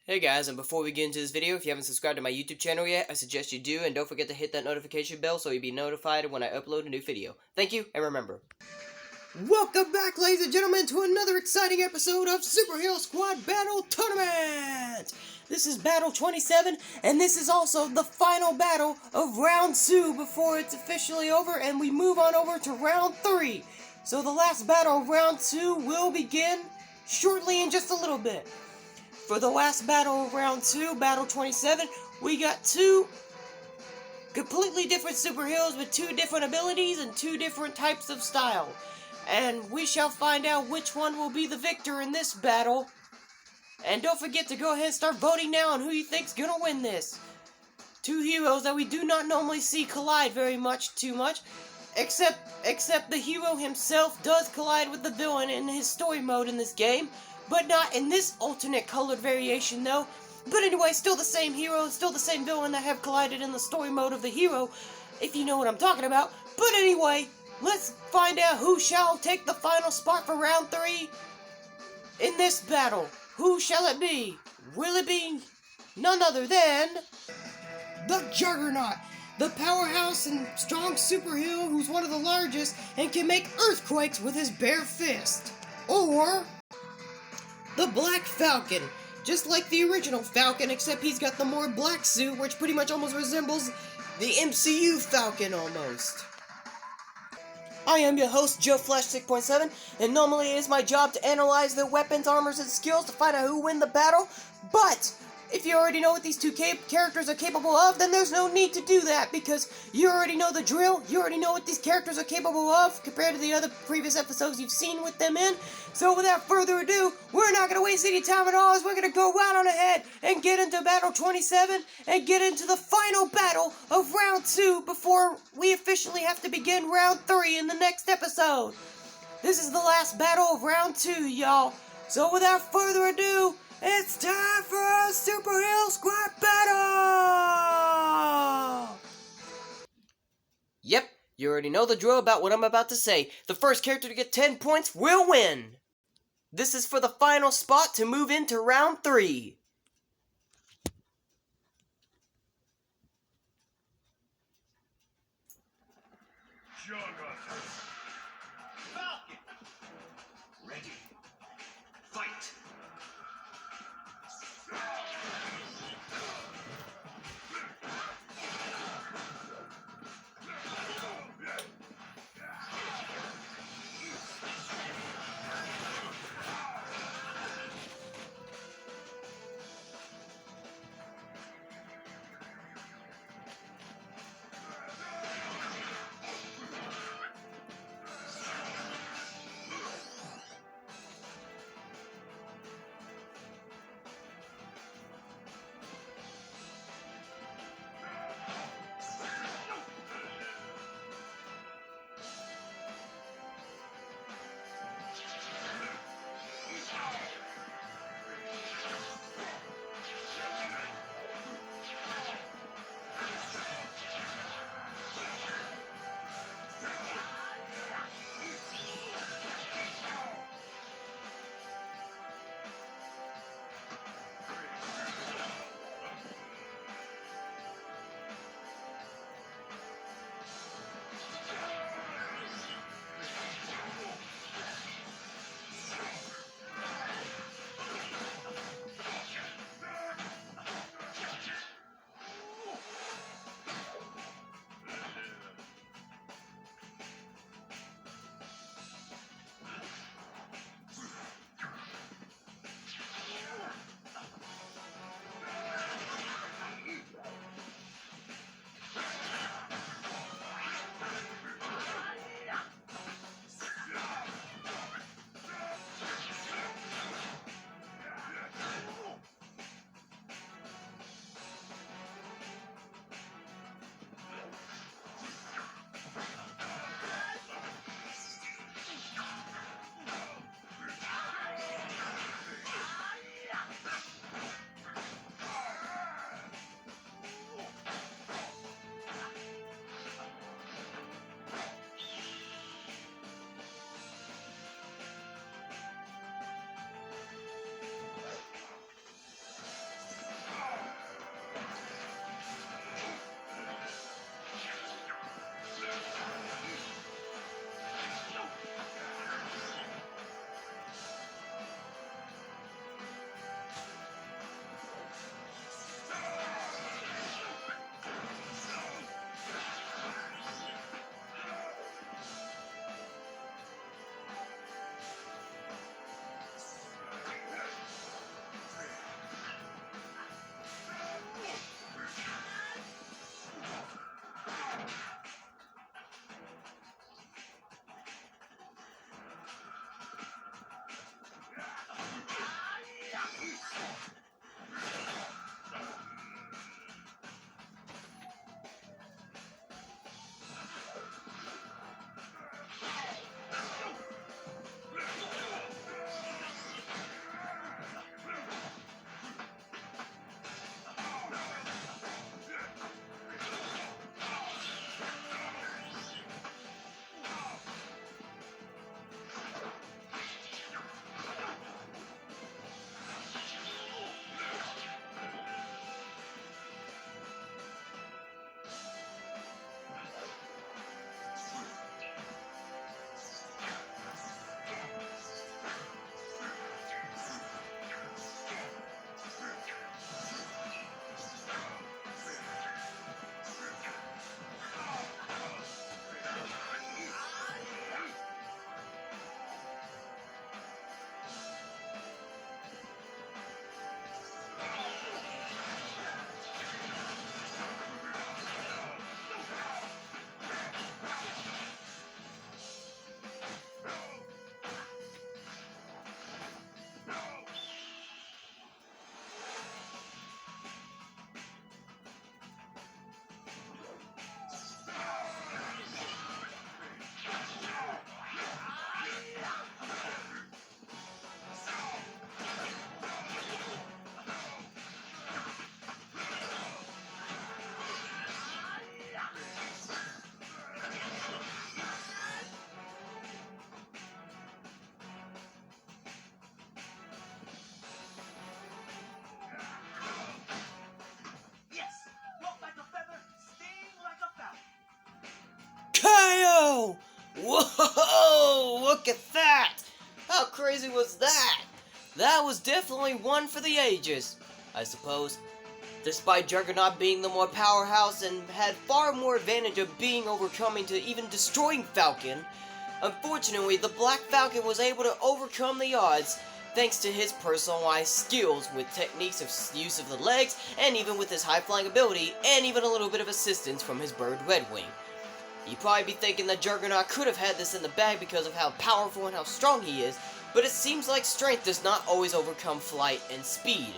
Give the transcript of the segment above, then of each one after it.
Hey guys, and before we get into this video, if you haven't subscribed to my YouTube channel yet, I suggest you do, and don't forget to hit that notification bell so you'll be notified when I upload a new video. Thank you, and remember. Welcome back, ladies and gentlemen, to another exciting episode of Superhero Squad Battle Tournament! This is Battle 27, and this is also the final battle of Round 2 before it's officially over, and we move on over to Round 3. So the last battle of Round 2 will begin shortly in just a little bit. For the last battle of Round 2, Battle 27, we got two completely different superheroes with two different abilities and two different types of style. And we shall find out which one will be the victor in this battle. And don't forget to go ahead and start voting now on who you think's gonna win this. Two heroes that we do not normally see collide very too much. Except the hero himself does collide with the villain in his story mode in this game. But not in this alternate colored variation, though. But anyway, still the same hero, still the same villain that have collided in the story mode of the hero, if you know what I'm talking about. But anyway, let's find out who shall take the final spot for Round 3 in this battle. Who shall it be? Will it be none other than the Juggernaut, the powerhouse and strong superhero who's one of the largest and can make earthquakes with his bare fist? Or the Black Falcon, just like the original Falcon, except he's got the more black suit, which pretty much almost resembles the MCU Falcon almost. I am your host, Joe Flash 6.7, and normally it is my job to analyze their weapons, armors, and skills to find out who win the battle, but if you already know what these two characters are capable of, then there's no need to do that, because you already know the drill, you already know what these characters are capable of, compared to the other previous episodes you've seen with them in. So without further ado, we're not going to waste any time at all, as we're going to go right on ahead and get into Battle 27, and get into the final battle of Round 2, before we officially have to begin Round 3 in the next episode. This is the last battle of Round 2, y'all. So without further ado, it's time for a Superhero Squad battle! Yep, you already know the drill about what I'm about to say. The first character to get 10 points will win! This is for the final spot to move into Round 3. Juggernaut. Falcon. Ready. Fight. Yes! Walk like a feather, sting like a falcon. KO! Whoa! Look at that! How crazy was that? That was definitely one for the ages, I suppose. Despite Juggernaut being the more powerhouse and had far more advantage of being overcoming to even destroying Falcon, unfortunately the Black Falcon was able to overcome the odds thanks to his personalized skills with techniques of use of the legs and even with his high flying ability and even a little bit of assistance from his bird Red Wing. You'd probably be thinking that Juggernaut could have had this in the bag because of how powerful and how strong he is, but it seems like strength does not always overcome flight and speed.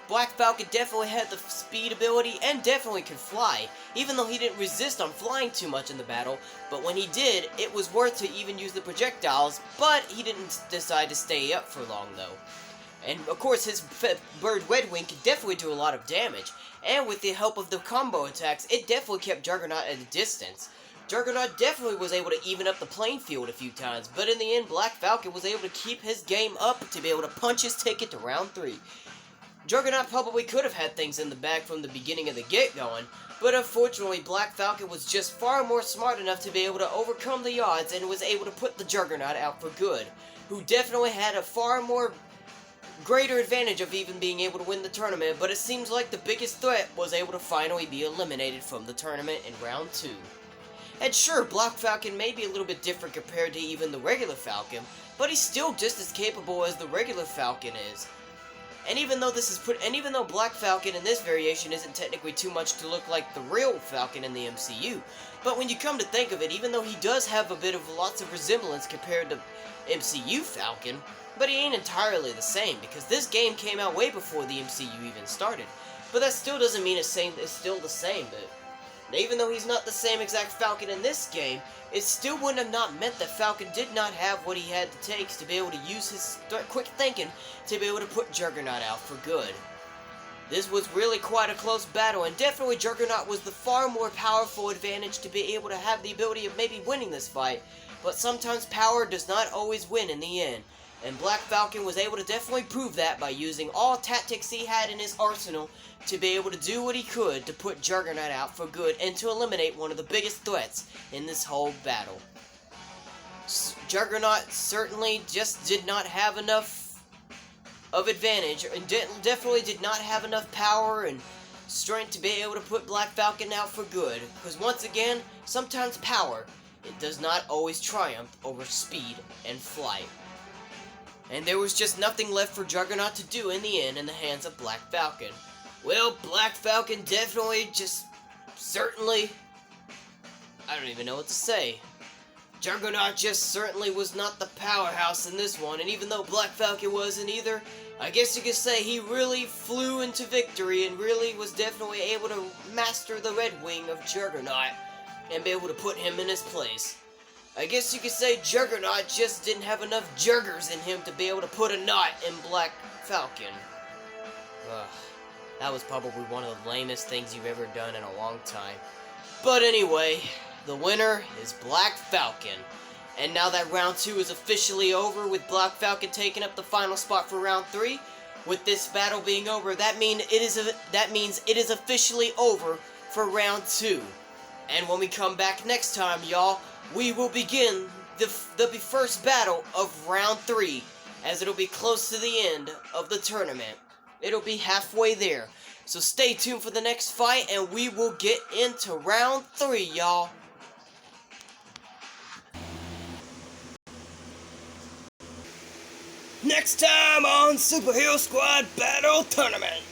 Black Falcon definitely had the speed ability and definitely could fly, even though he didn't resist on flying too much in the battle, but when he did, it was worth to even use the projectiles, but he didn't decide to stay up for long though. And of course his bird Red Wing could definitely do a lot of damage, and with the help of the combo attacks, it definitely kept Juggernaut at a distance. Juggernaut definitely was able to even up the playing field a few times, but in the end, Black Falcon was able to keep his game up to be able to punch his ticket to round 3. Juggernaut probably could have had things in the bag from the beginning of the get going, but unfortunately Black Falcon was just far more smart enough to be able to overcome the odds and was able to put the Juggernaut out for good, who definitely had a far more greater advantage of even being able to win the tournament, but it seems like the biggest threat was able to finally be eliminated from the tournament in round 2. And sure, Black Falcon may be a little bit different compared to even the regular Falcon, but he's still just as capable as the regular Falcon is. And even though Black Falcon in this variation isn't technically too much to look like the real Falcon in the MCU, but when you come to think of it, even though he does have a bit of lots of resemblance compared to MCU Falcon, but he ain't entirely the same, because this game came out way before the MCU even started. But that still doesn't mean it's still the same. Even though he's not the same exact Falcon in this game, it still wouldn't have not meant that Falcon did not have what he had to take to be able to use his quick thinking to be able to put Juggernaut out for good. This was really quite a close battle, and definitely Juggernaut was the far more powerful advantage to be able to have the ability of maybe winning this fight, but sometimes power does not always win in the end. And Black Falcon was able to definitely prove that by using all tactics he had in his arsenal to be able to do what he could to put Juggernaut out for good and to eliminate one of the biggest threats in this whole battle. Juggernaut certainly just did not have enough of advantage, and definitely did not have enough power and strength to be able to put Black Falcon out for good, because once again, sometimes power, it does not always triumph over speed and flight. And there was just nothing left for Juggernaut to do in the end in the hands of Black Falcon. Well, Black Falcon definitely certainly, I don't even know what to say. Juggernaut just certainly was not the powerhouse in this one, and even though Black Falcon wasn't either, I guess you could say he really flew into victory and really was definitely able to master the Red Wing of Juggernaut and be able to put him in his place. I guess you could say Juggernaut just didn't have enough juggers in him to be able to put a knot in Black Falcon. Ugh, that was probably one of the lamest things you've ever done in a long time. But anyway, the winner is Black Falcon. And now that round 2 is officially over, with Black Falcon taking up the final spot for round 3, with this battle being over, that means it is officially over for round 2. And when we come back next time, y'all, we will begin the first battle of round 3, as it'll be close to the end of the tournament. It'll be halfway there. So stay tuned for the next fight, and we will get into round 3, y'all. Next time on Superhero Squad Battle Tournament.